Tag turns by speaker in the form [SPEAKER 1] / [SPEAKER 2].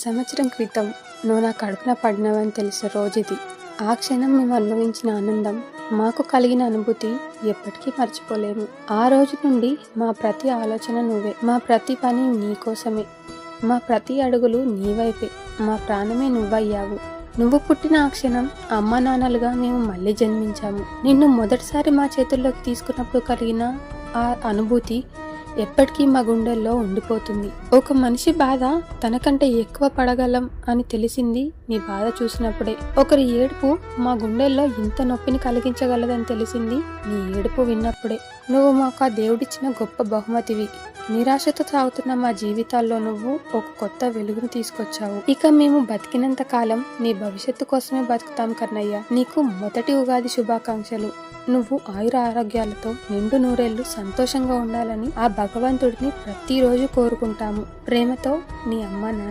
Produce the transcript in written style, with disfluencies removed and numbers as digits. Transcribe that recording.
[SPEAKER 1] సంవత్సరం క్రితం నువ్వు నా కడుపున పడినవని తెలిసిన రోజుది. ఆ క్షణం మేము అనుభవించిన ఆనందం, మాకు కలిగిన అనుభూతి ఎప్పటికీ మర్చిపోలేము. ఆ రోజు నుండి మా ప్రతి ఆలోచన నువ్వే, మా ప్రతి పని నీకోసమే, మా ప్రతి అడుగులు నీవైపే, మా ప్రాణమే నువ్వయ్యావు. నువ్వు పుట్టిన ఆ క్షణం అమ్మా నాన్నలుగా మేము మళ్ళీ జన్మించాము. నిన్ను మొదటిసారి మా చేతుల్లోకి తీసుకున్నప్పుడు కలిగిన ఆ అనుభూతి ఎప్పటికీ మా గుండెల్లో ఉండిపోతుంది. ఒక మనిషి బాధ తనకంటే ఎక్కువ పడగలం అని తెలిసింది నీ బాధ చూసినప్పుడే. ఒకరి ఏడుపు మా గుండెల్లో ఇంత నొప్పిని కలిగించగలదని తెలిసింది నీ ఏడుపు విన్నప్పుడే. నువ్వు మాకు ఆ దేవుడిచ్చిన గొప్ప బహుమతివి. నిరాశతో సాగుతున్న మా జీవితాల్లో నువ్వు ఒక కొత్త వెలుగును తీసుకొచ్చావు. ఇక మేము బతికినంత కాలం నీ భవిష్యత్తు కోసమే బతుకుతాం కన్నయ్య. నీకు మొదటి ఉగాది శుభాకాంక్షలు. నువ్వు ఆయుర ఆరోగ్యాలతో నిండు నూరేళ్లు సంతోషంగా ఉండాలని ఆ భగవంతుడిని ప్రతిరోజు కోరుకుంటాము. ప్రేమతో నీ అమ్మ నాన్న.